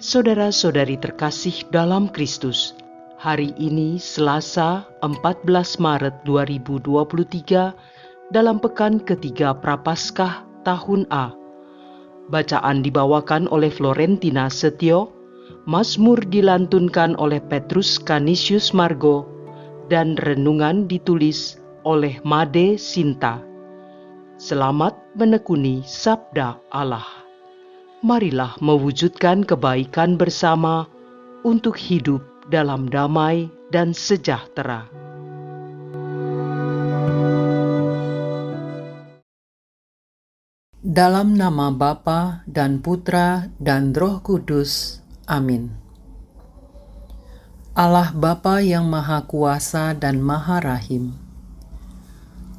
Saudara-saudari terkasih dalam Kristus, hari ini Selasa 14 Maret 2023 dalam pekan ketiga Prapaskah tahun A. Bacaan dibawakan oleh Florentina Setio, Mazmur dilantunkan oleh Petrus Canisius Margo, dan renungan ditulis oleh Made Sinta. Selamat menekuni Sabda Allah. Marilah mewujudkan kebaikan bersama untuk hidup dalam damai dan sejahtera. Dalam nama Bapa dan Putra dan Roh Kudus. Amin. Allah Bapa yang Maha Kuasa dan Maha Rahim,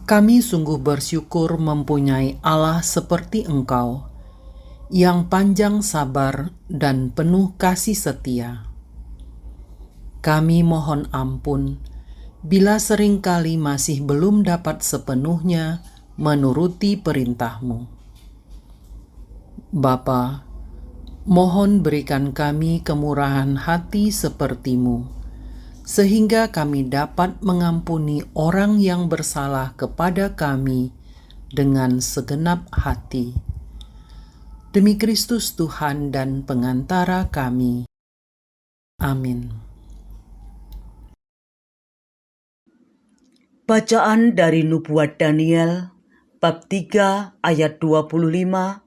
kami sungguh bersyukur mempunyai Allah seperti Engkau, yang panjang sabar dan penuh kasih setia. Kami mohon ampun bila seringkali masih belum dapat sepenuhnya menuruti perintah-Mu. Bapa, mohon berikan kami kemurahan hati seperti-Mu, sehingga kami dapat mengampuni orang yang bersalah kepada kami dengan segenap hati. Demi Kristus Tuhan dan pengantara kami. Amin. Bacaan dari Nubuat Daniel, bab 3 ayat 25,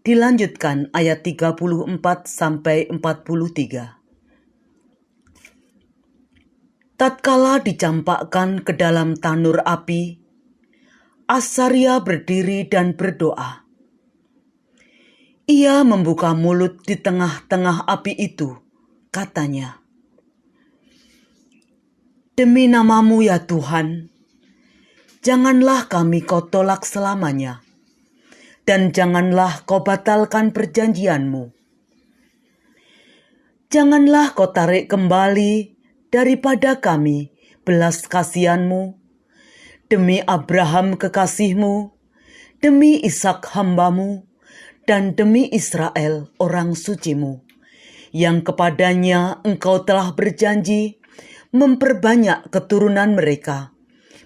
dilanjutkan ayat 34-43. Tatkala dicampakkan ke dalam tanur api, Asaria berdiri dan berdoa. Ia membuka mulut di tengah-tengah api itu, katanya, "Demi nama-Mu ya Tuhan, janganlah kami Kau tolak selamanya, dan janganlah Kau batalkan perjanjian-Mu. Janganlah Kau tarik kembali daripada kami belas kasihan-Mu, demi Abraham kekasih-Mu, demi Ishak hamba-Mu, dan demi Israel orang suci-Mu, yang kepadanya Engkau telah berjanji memperbanyak keturunan mereka,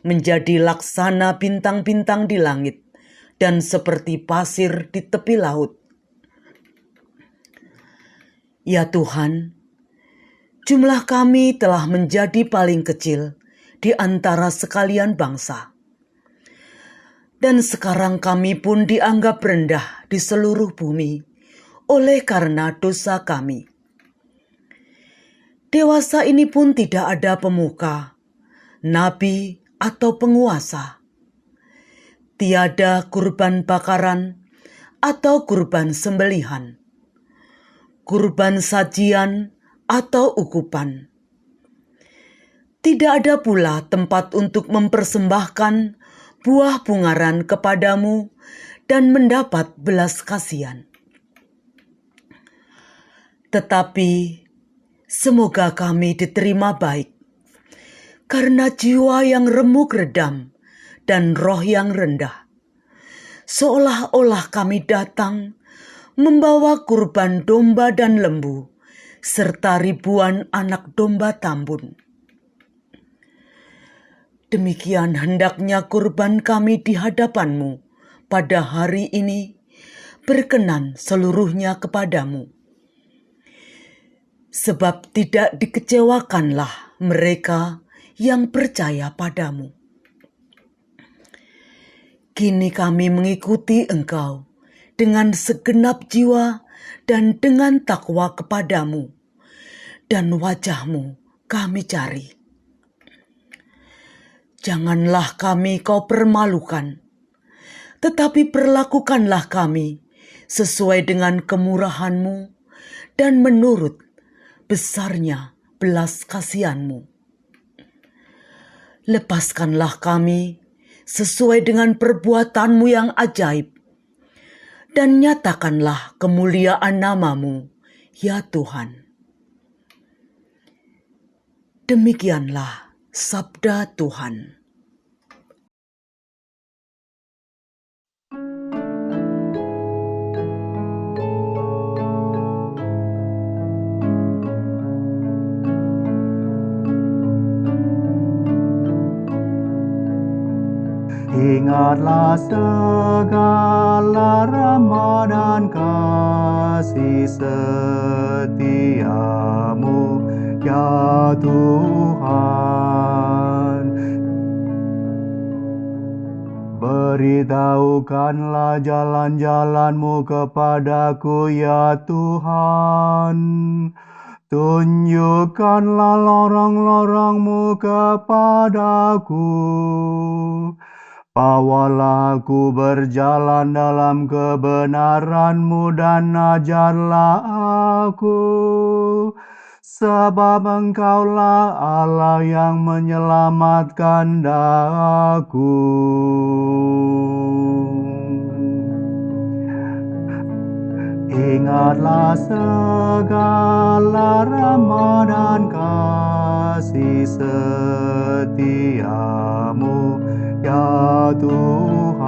menjadi laksana bintang-bintang di langit, dan seperti pasir di tepi laut. Ya Tuhan, jumlah kami telah menjadi paling kecil di antara sekalian bangsa. Dan sekarang kami pun dianggap rendah di seluruh bumi oleh karena dosa kami. Dewasa ini pun tidak ada pemuka, nabi atau penguasa. Tiada kurban bakaran atau kurban sembelihan, kurban sajian atau ukupan. Tidak ada pula tempat untuk mempersembahkan buah bungaran kepadamu dan mendapat belas kasihan. Tetapi semoga kami diterima baik, karena jiwa yang remuk redam dan roh yang rendah, seolah-olah kami datang membawa kurban domba dan lembu, serta ribuan anak domba tambun. Demikian hendaknya kurban kami di hadapan-Mu pada hari ini, berkenan seluruhnya kepadamu. Sebab tidak dikecewakanlah mereka yang percaya padamu. Kini kami mengikuti Engkau dengan segenap jiwa dan dengan takwa kepadamu, dan wajah-Mu kami cari. Janganlah kami Kau permalukan, tetapi perlakukanlah kami sesuai dengan kemurahan-Mu dan menurut besarnya belas kasihan-Mu. Lepaskanlah kami sesuai dengan perbuatan-Mu yang ajaib, dan nyatakanlah kemuliaan nama-Mu, ya Tuhan. Demikianlah sabda Tuhan. Ingatlah segala rahmat dan kasih setiamu, ya Tuhan. Beritahukanlah jalan-jalan-Mu kepadaku, ya Tuhan. Tunjukkanlah lorong-lorong-Mu kepadaku. Bawalah aku berjalan dalam kebenaran-Mu dan ajarlah aku. Sebab Engkaulah Allah yang menyelamatkan daku. Ingatlah segala rahmat dan kasih setiamu, ya Tuhan.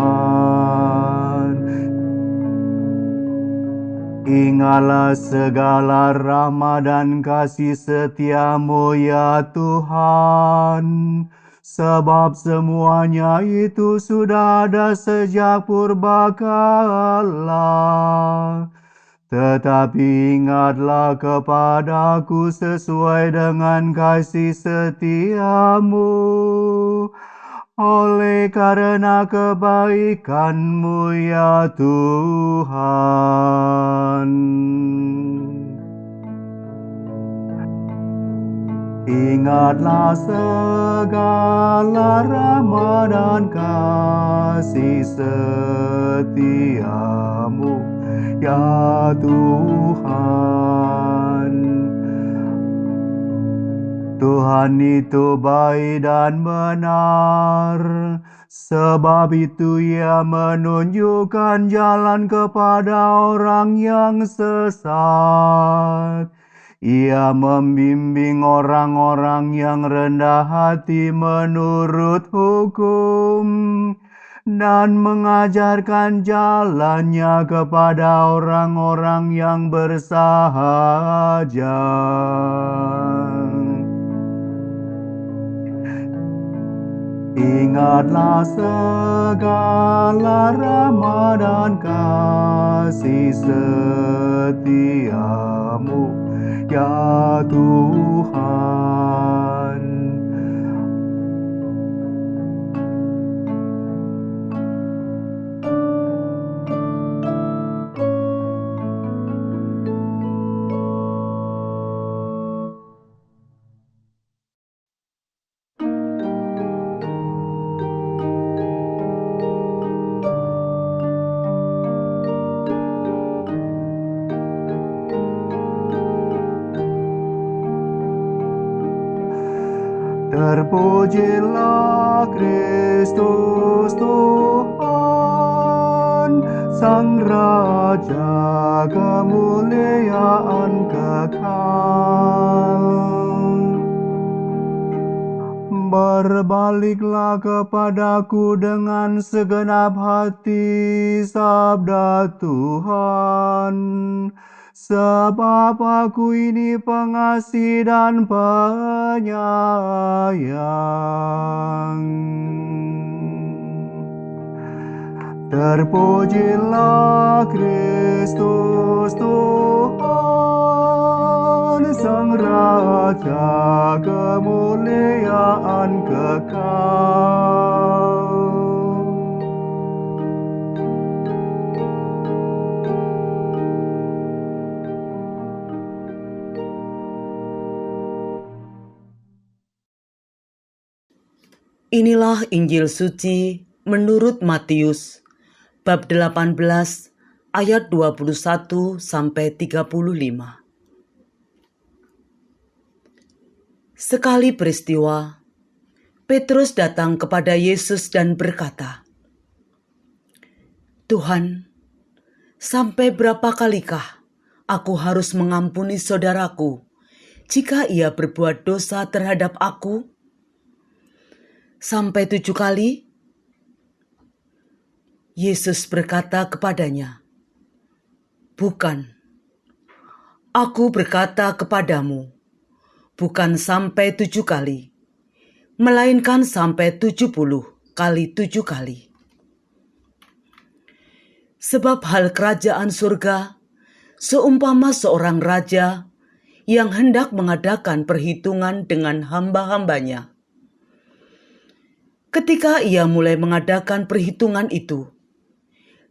Ingatlah segala rahmat dan kasih setiamu, ya Tuhan. Sebab semuanya itu sudah ada sejak purbakala. Tetapi ingatlah kepadaku sesuai dengan kasih setiamu, oleh karena kebaikan-Mu, ya Tuhan. Ingatlah segala rahmat dan kasih setiamu, ya Tuhan. Tuhan itu baik dan benar, sebab itu Ia menunjukkan jalan kepada orang yang sesat. Ia membimbing orang-orang yang rendah hati menurut hukum, dan mengajarkan jalannya kepada orang-orang yang bersahaja. Ingatlah segala rahmat dan kasih setiamu, ya Tuhan. Terpujilah Kristus Tuhan, Sang Raja kemuliaan kekal. Berbaliklah kepadaku dengan segenap hati, sabda Tuhan. Sebab aku ini pengasih dan penyayang. Terpujilah Kristus Tuhan, Sang Raja kemuliaan kekal. Inilah Injil suci menurut Matius, bab 18, ayat 21 sampai 35. Sekali peristiwa, Petrus datang kepada Yesus dan berkata, "Tuhan, sampai berapa kalikah aku harus mengampuni saudaraku jika ia berbuat dosa terhadap aku? Sampai 7 kali?" Yesus berkata kepadanya, "Bukan, aku berkata kepadamu, bukan sampai 7 kali, melainkan sampai 70 kali 7 kali. Sebab hal kerajaan surga seumpama seorang raja yang hendak mengadakan perhitungan dengan hamba-hambanya. Ketika ia mulai mengadakan perhitungan itu,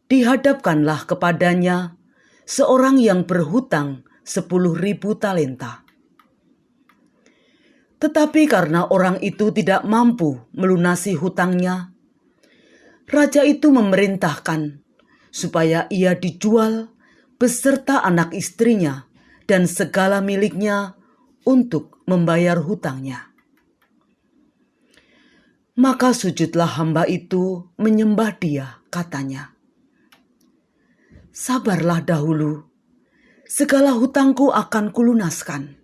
dihadapkanlah kepadanya seorang yang berhutang 10.000 talenta. Tetapi karena orang itu tidak mampu melunasi hutangnya, raja itu memerintahkan supaya ia dijual beserta anak istrinya dan segala miliknya untuk membayar hutangnya. Maka sujudlah hamba itu menyembah dia, katanya, "Sabarlah dahulu, segala hutangku akan kulunaskan."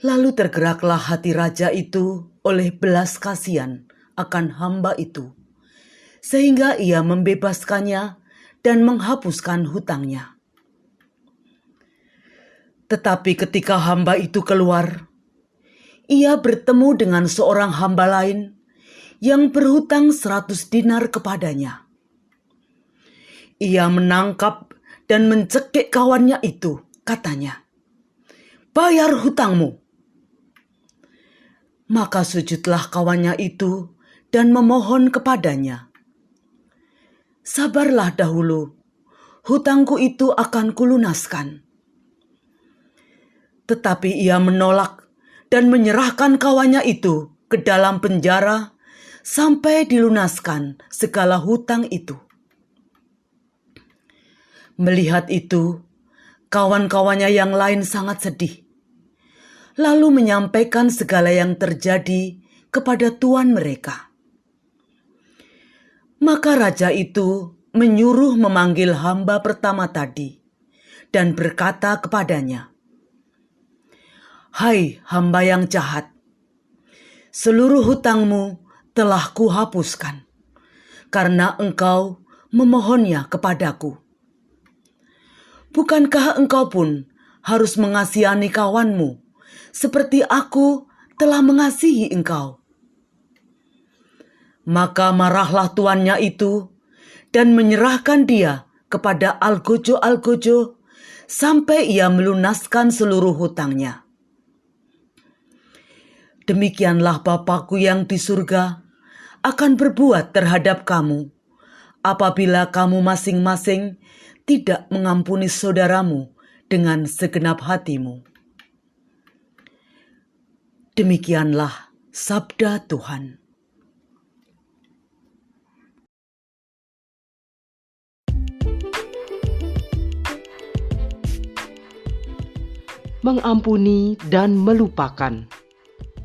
Lalu tergeraklah hati raja itu oleh belas kasihan akan hamba itu, sehingga ia membebaskannya dan menghapuskan hutangnya. Tetapi ketika hamba itu keluar, ia bertemu dengan seorang hamba lain yang berhutang 100 dinar kepadanya. Ia menangkap dan mencekik kawannya itu, katanya, "Bayar hutangmu." Maka sujudlah kawannya itu dan memohon kepadanya, "Sabarlah dahulu, hutangku itu akan kulunaskan." Tetapi ia menolak dan menyerahkan kawannya itu ke dalam penjara sampai dilunaskan segala hutang itu. Melihat itu, kawan-kawannya yang lain sangat sedih, lalu menyampaikan segala yang terjadi kepada tuan mereka. Maka raja itu menyuruh memanggil hamba pertama tadi dan berkata kepadanya, "Hai hamba yang jahat, seluruh hutangmu telah kuhapuskan, karena engkau memohonnya kepadaku. Bukankah engkau pun harus mengasihani kawanmu, seperti aku telah mengasihi engkau?" Maka marahlah tuannya itu dan menyerahkan dia kepada algojo-algojo sampai ia melunaskan seluruh hutangnya. Demikianlah Bapa-Ku yang di surga akan berbuat terhadap kamu, apabila kamu masing-masing tidak mengampuni saudaramu dengan segenap hatimu. Demikianlah sabda Tuhan. Mengampuni dan melupakan.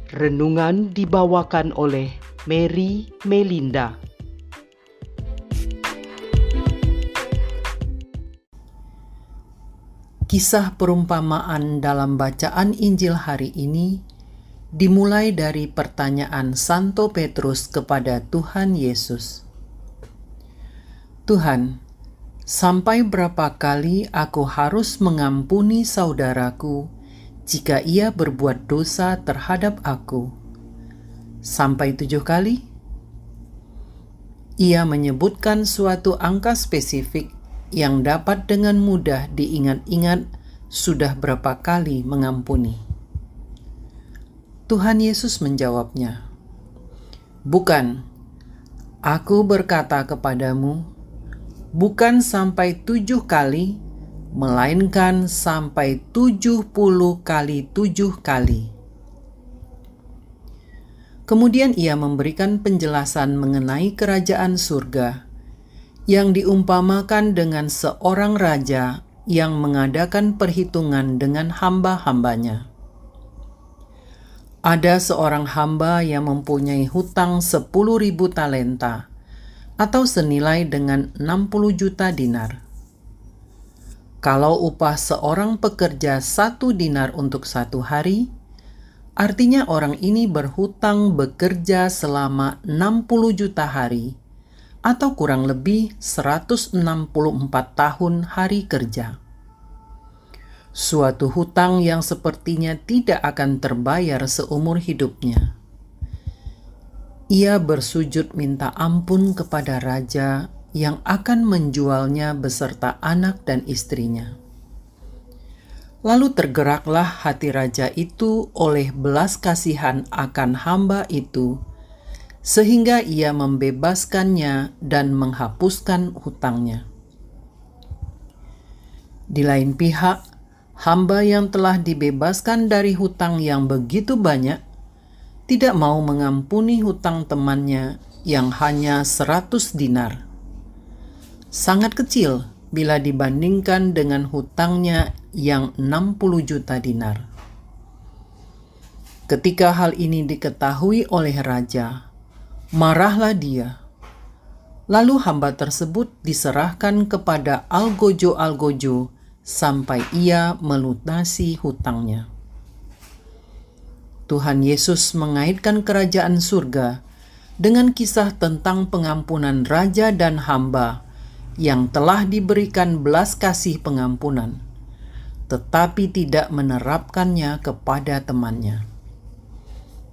Renungan dibawakan oleh Mary Melinda. Kisah perumpamaan dalam bacaan Injil hari ini dimulai dari pertanyaan Santo Petrus kepada Tuhan Yesus. "Tuhan, sampai berapa kali aku harus mengampuni saudaraku jika ia berbuat dosa terhadap aku? Sampai 7 kali?" Ia menyebutkan suatu angka spesifik yang dapat dengan mudah diingat-ingat sudah berapa kali mengampuni. Tuhan Yesus menjawabnya, "Bukan, aku berkata kepadamu, bukan sampai 7 kali, melainkan sampai 70 kali 7 kali. Kemudian ia memberikan penjelasan mengenai kerajaan surga yang diumpamakan dengan seorang raja yang mengadakan perhitungan dengan hamba-hambanya. Ada seorang hamba yang mempunyai hutang 10.000 talenta atau senilai dengan 60 juta dinar. Kalau upah seorang pekerja 1 dinar untuk 1 hari, artinya orang ini berhutang bekerja selama 60 juta hari atau kurang lebih 164 tahun hari kerja. Suatu hutang yang sepertinya tidak akan terbayar seumur hidupnya. Ia bersujud minta ampun kepada raja yang akan menjualnya beserta anak dan istrinya. Lalu tergeraklah hati raja itu oleh belas kasihan akan hamba itu, sehingga ia membebaskannya dan menghapuskan hutangnya. Di lain pihak, hamba yang telah dibebaskan dari hutang yang begitu banyak, tidak mau mengampuni hutang temannya yang hanya 100 dinar. Sangat kecil bila dibandingkan dengan hutangnya yang 60 juta dinar. Ketika hal ini diketahui oleh raja, marahlah dia. Lalu hamba tersebut diserahkan kepada algojo-algojo sampai ia melunasi hutangnya. Tuhan Yesus mengaitkan kerajaan surga dengan kisah tentang pengampunan raja dan hamba yang telah diberikan belas kasih pengampunan, tetapi tidak menerapkannya kepada temannya.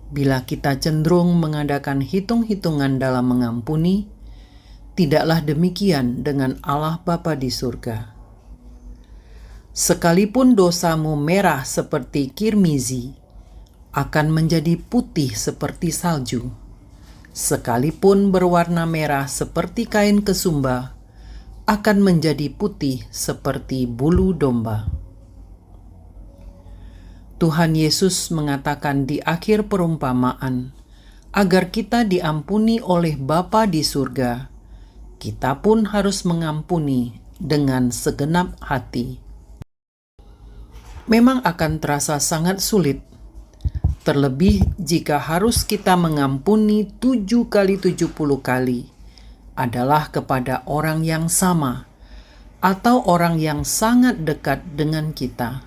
Bila kita cenderung mengadakan hitung-hitungan dalam mengampuni, tidaklah demikian dengan Allah Bapa di surga. Sekalipun dosamu merah seperti kirmizi, akan menjadi putih seperti salju. Sekalipun berwarna merah seperti kain kesumba, akan menjadi putih seperti bulu domba. Tuhan Yesus mengatakan di akhir perumpamaan, agar kita diampuni oleh Bapa di surga, kita pun harus mengampuni dengan segenap hati. Memang akan terasa sangat sulit, terlebih jika harus kita mengampuni 7 kali 70 kali adalah kepada orang yang sama atau orang yang sangat dekat dengan kita.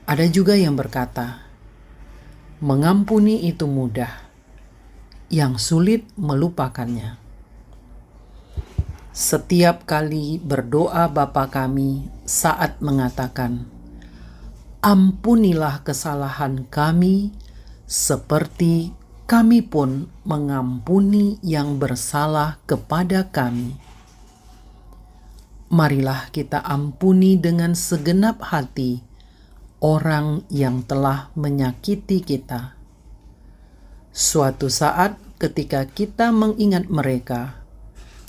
Ada juga yang berkata, mengampuni itu mudah, yang sulit melupakannya. Setiap kali berdoa Bapa kami saat mengatakan, ampunilah kesalahan kami seperti kami pun mengampuni yang bersalah kepada kami. Marilah kita ampuni dengan segenap hati orang yang telah menyakiti kita. Suatu saat ketika kita mengingat mereka,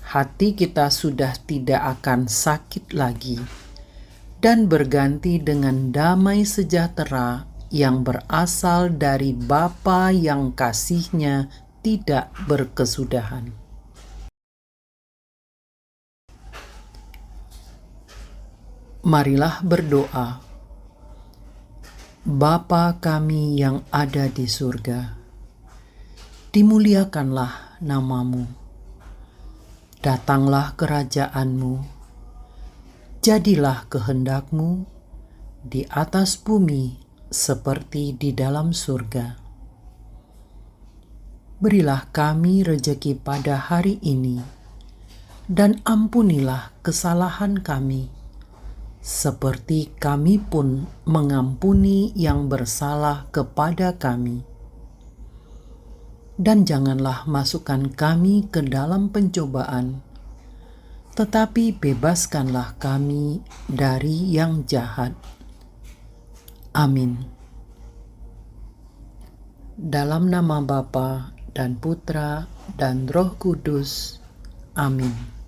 hati kita sudah tidak akan sakit lagi dan berganti dengan damai sejahtera yang berasal dari Bapa yang kasih-Nya tidak berkesudahan. Marilah berdoa. Bapa kami yang ada di surga, dimuliakanlah nama-Mu. Datanglah kerajaan-Mu. Jadilah kehendak-Mu di atas bumi seperti di dalam surga. Berilah kami rejeki pada hari ini, dan ampunilah kesalahan kami, seperti kami pun mengampuni yang bersalah kepada kami. Dan janganlah masukkan kami ke dalam pencobaan, tetapi bebaskanlah kami dari yang jahat. Amin. Dalam nama Bapa dan Putra dan Roh Kudus. Amin.